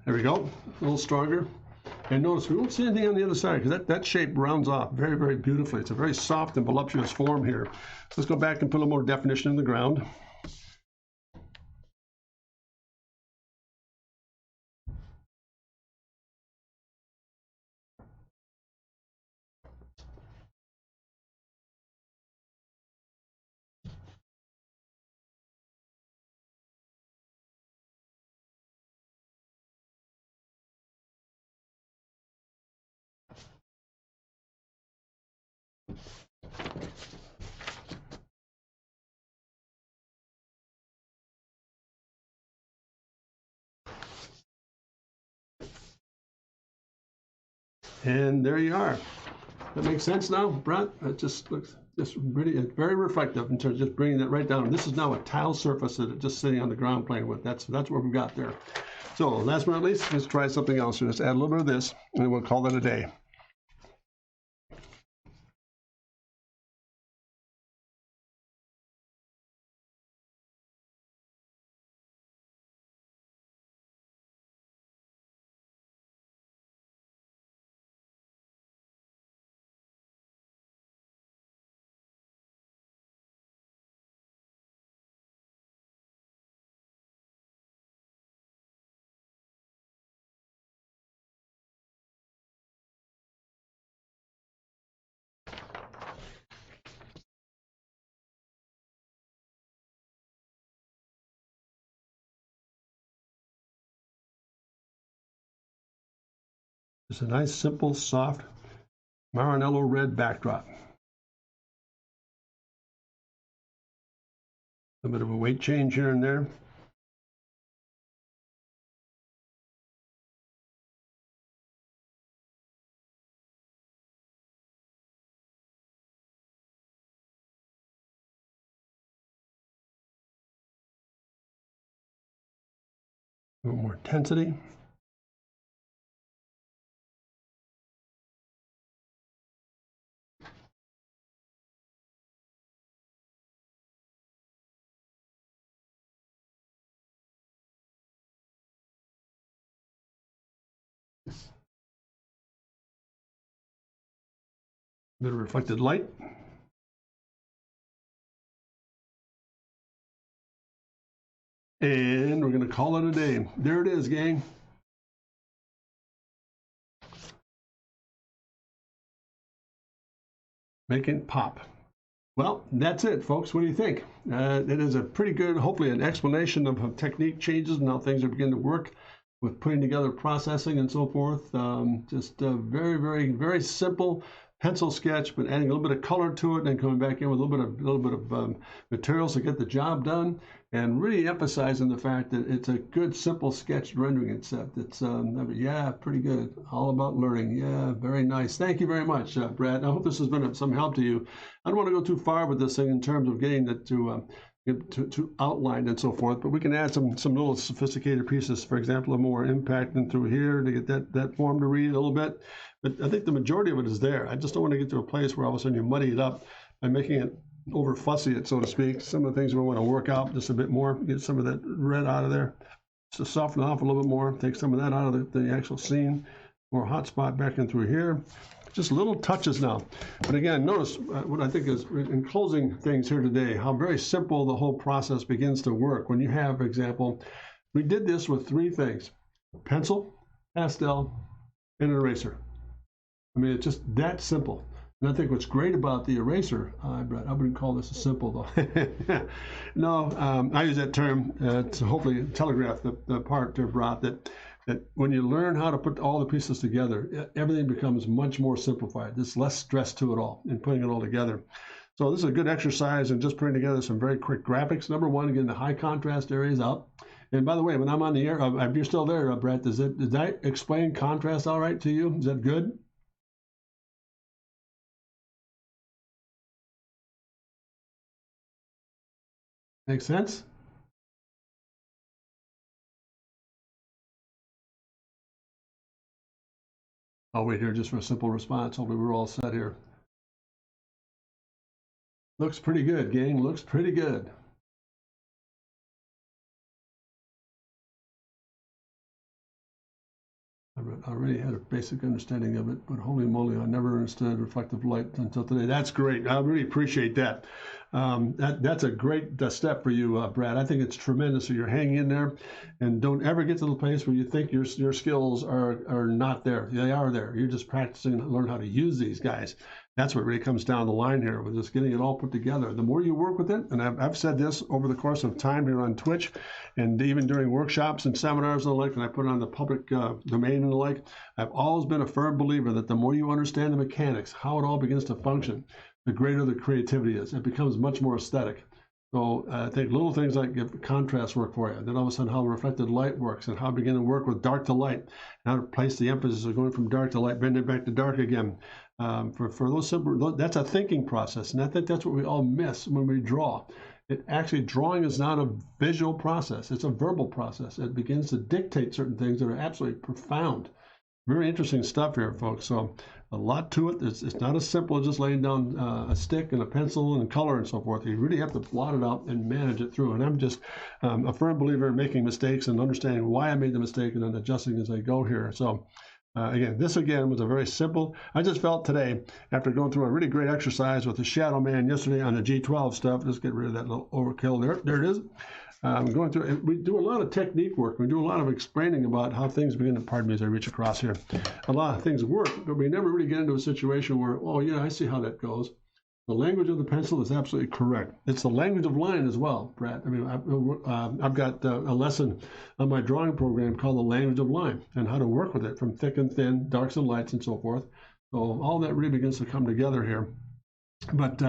There we go, a little stronger. And notice we won't see anything on the other side because that shape rounds off very, very beautifully. It's a very soft and voluptuous form here. Let's go back and put a little more definition in the ground. And there you are. That makes sense now, Brett? That just looks just really very reflective in terms of just bringing that right down. And this is now a tile surface that it's just sitting on the ground playing with. That's what we've got there. So last but not least, let's try something else. So just add a little bit of this, and we'll call that a day. Just a nice, simple, soft Maranello red backdrop. A bit of a weight change here and there. A little more intensity. A bit of reflected light. And we're going to call it a day. There it is, gang. Making it pop. Well, that's it, folks. What do you think? It is a pretty good, hopefully, an explanation of technique changes and how things are beginning to work with putting together processing and so forth. Just a very, very, very simple pencil sketch, but adding a little bit of color to it and then coming back in with a little bit of materials to get the job done, and really emphasizing the fact that it's a good, simple sketch rendering concept. It's yeah, pretty good. All about learning. Yeah, very nice. Thank you very much, Brad. I hope this has been of some help to you. I don't want to go too far with this thing in terms of getting it to outline and so forth, but we can add some little sophisticated pieces. For example, a more impact in through here to get that form to read a little bit. But I think the majority of it is there. I just don't want to get to a place where all of a sudden you muddy it up by making it over fussy it, so to speak. Some of the things we want to work out just a bit more, get some of that red out of there, just to soften it off a little bit more, take some of that out of the actual scene, more hot spot back in through here. Just little touches now. But again, notice what I think is, in closing things here today, how very simple the whole process begins to work. When you have, for example, we did this with three things: pencil, pastel, and an eraser. I mean, it's just that simple. And I think what's great about the eraser, Brett, I wouldn't call this a simple though. No, I use that term to hopefully telegraph the part there, Brett, that when you learn how to put all the pieces together, everything becomes much more simplified. There's less stress to it all in putting it all together. So this is a good exercise in just putting together some very quick graphics. Number one, again, the high contrast areas up. And by the way, when I'm on the air, if you're still there, Brett, did I explain contrast all right to you? Is that good? Makes sense? I'll wait here just for a simple response. Hopefully we're all set here. Looks pretty good, gang. Looks pretty good. I already had a basic understanding of it, but holy moly, I never understood reflective light until today. That's great. I really appreciate that. That's a great step for you, Brad. I think it's tremendous that you're hanging in there, and don't ever get to the place where you think your skills are not there. They are there. You're just practicing to learn how to use these guys. That's what really comes down the line here with just getting it all put together. The more you work with it, and I've said this over the course of time here on Twitch, and even during workshops and seminars and the like, and I put it on the public domain and the like, I've always been a firm believer that the more you understand the mechanics, how it all begins to function, the greater the creativity is. It becomes much more aesthetic. So I think little things like give contrast work for you. Then all of a sudden how reflected light works and how to begin to work with dark to light, and how to place the emphasis of going from dark to light, bending it back to dark again. For those simple, that's a thinking process. And I think that's what we all miss when we draw. Drawing is not a visual process. It's a verbal process. It begins to dictate certain things that are absolutely profound. Very interesting stuff here, folks. So a lot to it. It's not as simple as just laying down a stick and a pencil and color and so forth. You really have to blot it out and manage it through. And I'm just a firm believer in making mistakes and understanding why I made the mistake and then adjusting as I go here. So this again was a very simple. I just felt today, after going through a really great exercise with the Shadow Man yesterday on the G12 stuff, let's get rid of that little overkill there. There it is. Going through, we do a lot of technique work. We do a lot of explaining about how things begin to, pardon me as I reach across here. A lot of things work, but we never really get into a situation where, oh yeah, I see how that goes. The language of the pencil is absolutely correct. It's the language of line as well, Brad. I mean, I've got a lesson on my drawing program called the language of line and how to work with it from thick and thin, darks and lights and so forth. So all that really begins to come together here. But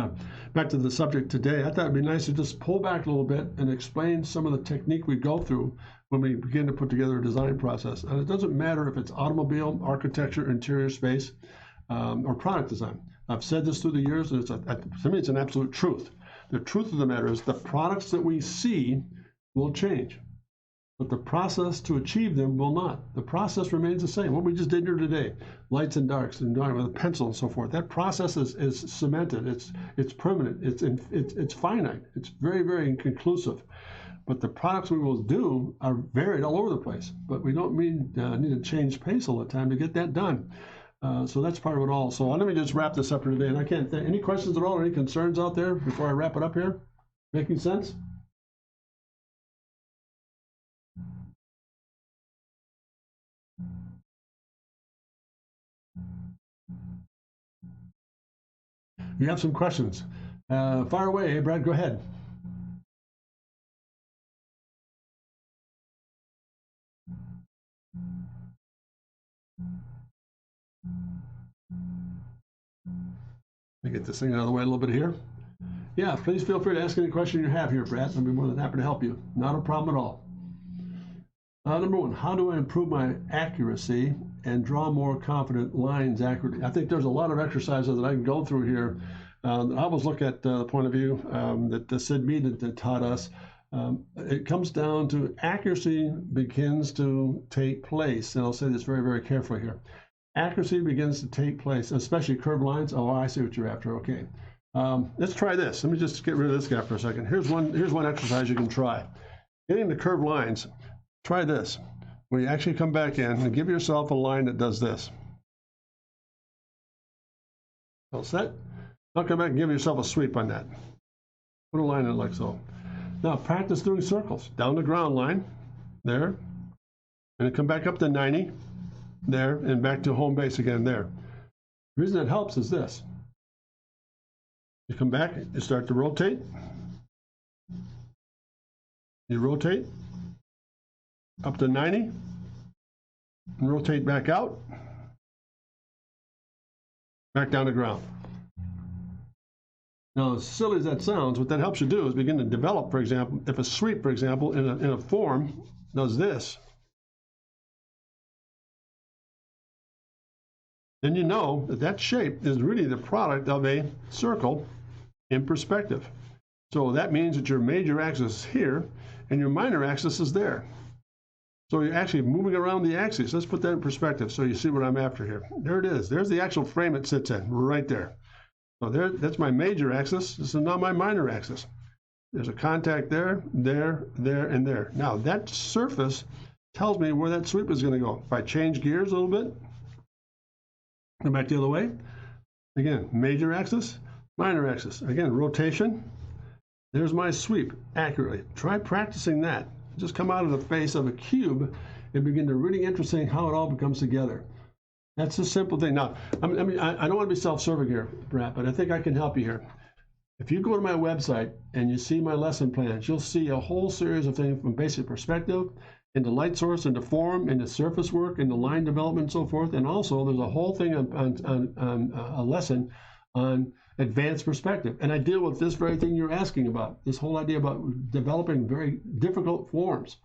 back to the subject today, I thought it'd be nice to just pull back a little bit and explain some of the technique we go through when we begin to put together a design process. And it doesn't matter if it's automobile, architecture, interior space, or product design. I've said this through the years, and to me it's an absolute truth. The truth of the matter is the products that we see will change, but the process to achieve them will not. The process remains the same. What we just did here today, lights and darks and drawing with a pencil and so forth, that process is cemented. It's permanent. It's finite. It's very, very inconclusive. But the products we will do are varied all over the place. But we don't need to change pace all the time to get that done. So that's part of it all. So let me just wrap this up here today. And I can't think, any questions at all or any concerns out there before I wrap it up here? Making sense? You have some questions. Fire away, Brad, go ahead. Let me get this thing out of the way a little bit here. Yeah, please feel free to ask any question you have here, Brad. I'll be more than happy to help you. Not a problem at all. Number one, how do I improve my accuracy and draw more confident lines accurately? I think there's a lot of exercises that I can go through here. I always look at the point of view that Sid Mead that taught us. It comes down to accuracy begins to take place. And I'll say this very, very carefully here. Accuracy begins to take place, especially curved lines. Oh, I see what you're after. Okay. Let's try this. Let me just get rid of this guy for a second. Here's one exercise you can try. Getting the curved lines. Try this, where you actually come back in and give yourself a line that does this. All set? Now come back and give yourself a sweep on that. Put a line in like so. Now practice doing circles. Down the ground line, there, and then come back up to 90, there, and back to home base again, there. The reason that helps is this. You come back, you start to rotate. You rotate up to 90, and rotate back out, back down to ground. Now, as silly as that sounds, what that helps you do is begin to develop, for example, if a sweep, for example, in a form does this, then you know that that shape is really the product of a circle in perspective. So that means that your major axis is here and your minor axis is there. So you're actually moving around the axis. Let's put that in perspective so you see what I'm after here. There it is. There's the actual frame it sits in, right there. So that's my major axis. This is now my minor axis. There's a contact there, there, there, and there. Now that surface tells me where that sweep is going to go. If I change gears a little bit, come back the other way. Again, major axis, minor axis. Again, rotation. There's my sweep accurately. Try practicing that. Just come out of the face of a cube and begin to really interesting how it all becomes together. That's a simple thing. Now, I don't want to be self-serving here, Brad, but I think I can help you here. If you go to my website and you see my lesson plans, you'll see a whole series of things from basic perspective, into light source, into form, into surface work, into line development, and so forth. And also, there's a whole thing on a lesson on advanced perspective. And I deal with this very thing you're asking about, this whole idea about developing very difficult forms.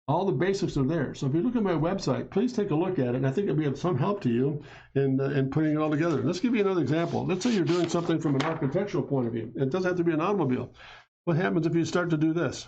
All the basics are there. So if you look at my website, please take a look at it. And I think it'll be of some help to you in putting it all together. Let's give you another example. Let's say you're doing something from an architectural point of view. It doesn't have to be an automobile. What happens if you start to do this?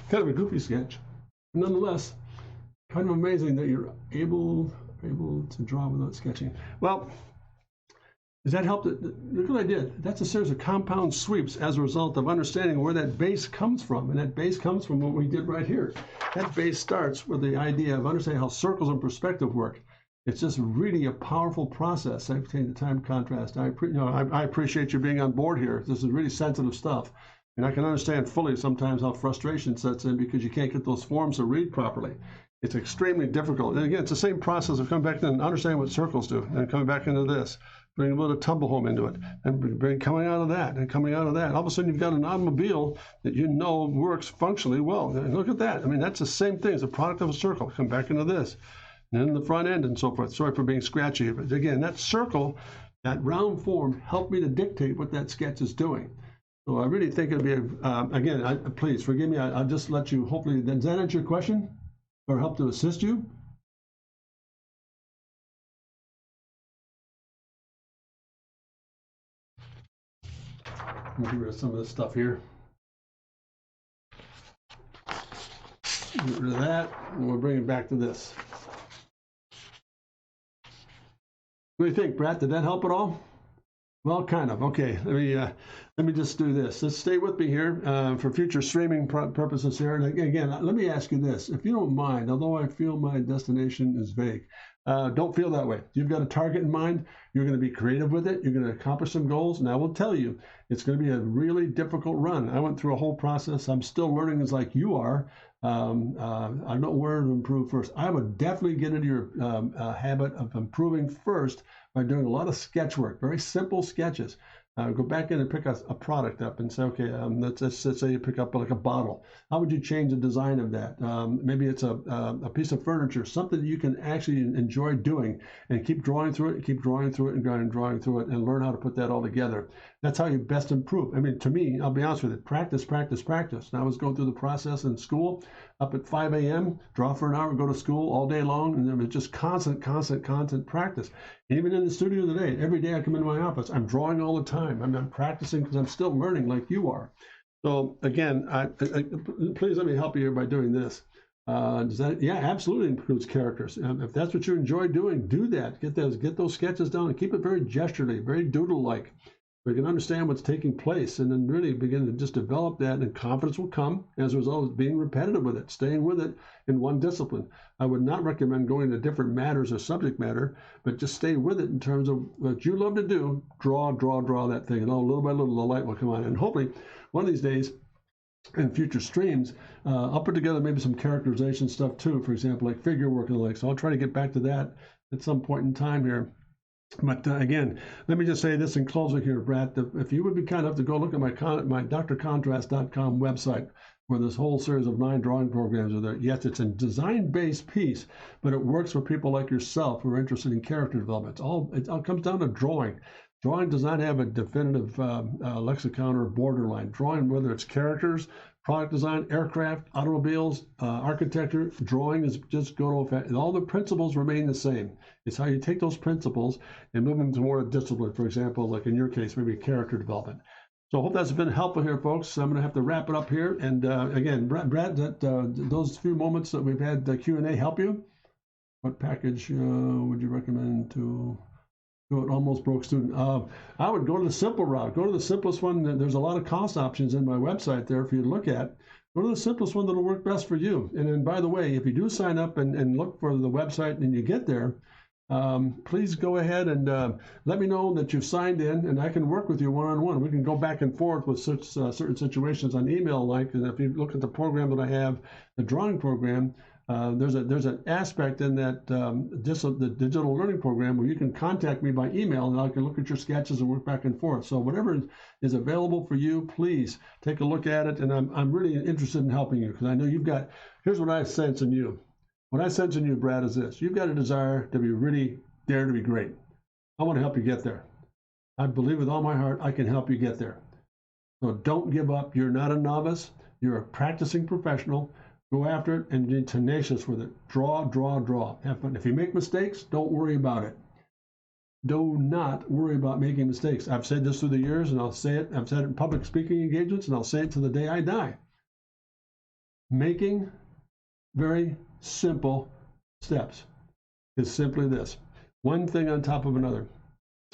Kind of a goofy sketch. Nonetheless, kind of amazing that you're able to draw without sketching. Well, does that help? Look what I did. That's a series of compound sweeps as a result of understanding where that base comes from. And that base comes from what we did right here. That base starts with the idea of understanding how circles and perspective work. It's just really a powerful process. I've taken the time contrast. I appreciate you being on board here. This is really sensitive stuff. And I can understand fully sometimes how frustration sets in because you can't get those forms to read properly. It's extremely difficult. And again, it's the same process of coming back and understanding what circles do and coming back into this, bringing a little tumble home into it, and coming out of that and coming out of that. All of a sudden, you've got an automobile that you know works functionally well. And look at that. I mean, that's the same thing as a product of a circle. Come back into this. And then the front end and so forth. Sorry for being scratchy. But again, that circle, that round form, helped me to dictate what that sketch is doing. So I really think it'll be, again, please forgive me. I'll just let you, hopefully, does that answer your question or help to assist you? Let me get rid of some of this stuff here. Get rid of that, and we'll bring it back to this. What do you think, Brett? Did that help at all? Well, kind of. Okay, let let me just do this. Let's stay with me here for future streaming purposes here. And again, let me ask you this. If you don't mind, although I feel my destination is vague, don't feel that way. You've got a target in mind. You're going to be creative with it. You're going to accomplish some goals. And I will tell you, it's going to be a really difficult run. I went through a whole process. I'm still learning as like you are. I don't know where to improve first. I would definitely get into your habit of improving first by doing a lot of sketch work, very simple sketches. Go back in and pick a product up and say, okay, let's say you pick up like a bottle. How would you change the design of that? Maybe it's a piece of furniture, something that you can actually enjoy doing, and keep drawing through it, keep drawing through it, and drawing through it, and learn how to put that all together. That's how you best improve. I mean, to me, I'll be honest with you, practice, practice, practice. And I was going through the process in school, up at 5 a.m., draw for an hour, go to school all day long, and there was just constant practice. Even in the studio today, every day I come into my office, I'm drawing all the time. I'm practicing because I'm still learning like you are. So again, please let me help you here by doing this. Does that? Yeah, absolutely includes characters. If that's what you enjoy doing, do that. Get those sketches down and keep it very gesturally, very doodle-like. We can understand what's taking place and then really begin to just develop that, and confidence will come as a result of being repetitive with it, staying with it in one discipline. I would not recommend going to different matters or subject matter, but just stay with it in terms of what you love to do. Draw that thing, and little by little the light will come on. And hopefully one of these days in future streams, I'll put together maybe some characterization stuff too, for example, like figure work and the like. So I'll try to get back to that at some point in time here. But again, let me just say this in closing here, Brad. If you would be kind enough to go look at my drcontrast.com website, where this whole series of 9 drawing programs are there. Yes, it's a design-based piece, but it works for people like yourself who are interested in character development. It all comes down to drawing. Drawing does not have a definitive lexicon or borderline. Drawing, whether it's characters, product design, aircraft, automobiles, architecture, drawing is just good old-fashioned. All the principles remain the same. It's how you take those principles and move them to more discipline. For example, like in your case, maybe character development. So I hope that's been helpful here, folks. I'm going to have to wrap it up here. And again, Brad, those few moments that we've had Q&A help you? What package would you recommend to do it? Almost broke student. I would go to the simple route. Go to the simplest one. There's a lot of cost options in my website there for you to look at. Go to the simplest one that'll work best for you. And then, by the way, if you do sign up and look for the website and you get there, please go ahead and let me know that you've signed in, and I can work with you one-on-one. We can go back and forth with such certain situations on email. Like, and if you look at the program that I have, the drawing program, there's an aspect in that the digital learning program where you can contact me by email, and I can look at your sketches and work back and forth. So whatever is available for you, please take a look at it. And I'm really interested in helping you, because I know you've got. Here's what I sense in you. What I sense in you, Brad, is this. You've got a desire to be really dare to be great. I want to help you get there. I believe with all my heart I can help you get there. So don't give up. You're not a novice. You're a practicing professional. Go after it and be tenacious with it. Draw. Have fun. If you make mistakes, don't worry about it. Do not worry about making mistakes. I've said this through the years, and I'll say it. I've said it in public speaking engagements, and I'll say it to the day I die. Making very simple steps is simply this. One thing on top of another.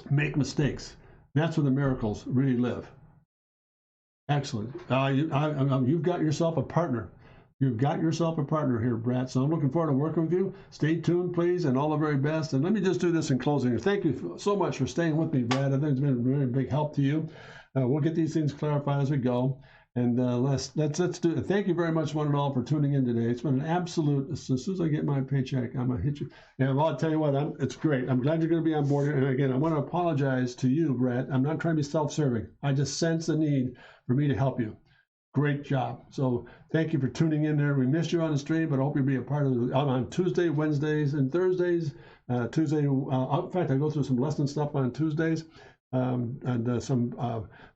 Make mistakes. That's where the miracles really live. Excellent. You've got yourself a partner. You've got yourself a partner here, Brad. So I'm looking forward to working with you. Stay tuned, please, and all the very best. And let me just do this in closing. Thank you so much for staying with me, Brad. I think it's been a very big help to you. We'll get these things clarified as we go. And let's do it. Thank you very much, one and all, for tuning in today. It's been an absolute. As soon as I get my paycheck, I'm gonna hit you. And I'll tell you what, it's great. I'm glad you're going to be on board. And again, I want to apologize to you, Brett. I'm not trying to be self-serving. I just sense the need for me to help you. Great job. So thank you for tuning in there. We missed you on the stream, but I hope you'll be a part of it on Tuesday, Wednesdays, and Thursdays. Tuesday, in fact, I go through some lesson stuff on Tuesdays. And some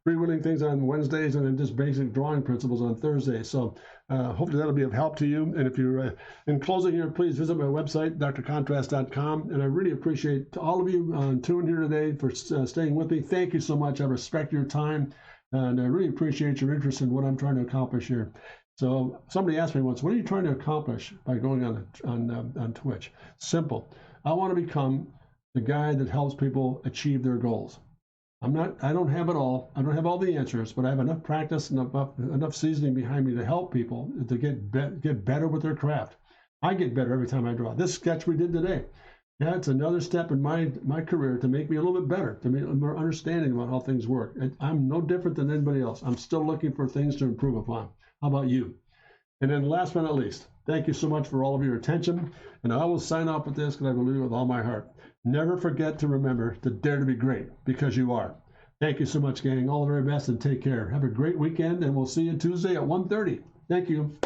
freewheeling things on Wednesdays, and then just basic drawing principles on Thursdays. So hopefully that'll be of help to you. And if you're in closing here, please visit my website, drcontrast.com. And I really appreciate all of you tuned here today for staying with me. Thank you so much. I respect your time, and I really appreciate your interest in what I'm trying to accomplish here. So somebody asked me once, what are you trying to accomplish by going on Twitch? Simple. I want to become the guy that helps people achieve their goals. I don't have it all. I don't have all the answers, but I have enough practice and enough seasoning behind me to help people to get better with their craft. I get better every time I draw. This sketch we did today, yeah, it's another step in my career to make me a little bit better, to make me more understanding about how things work. And I'm no different than anybody else. I'm still looking for things to improve upon. How about you? And then last but not least, thank you so much for all of your attention. And I will sign off with this because I believe it with all my heart. Never forget to remember to dare to be great, because you are. Thank you so much, gang. All the very best and take care. Have a great weekend, and we'll see you Tuesday at 1:30. Thank you.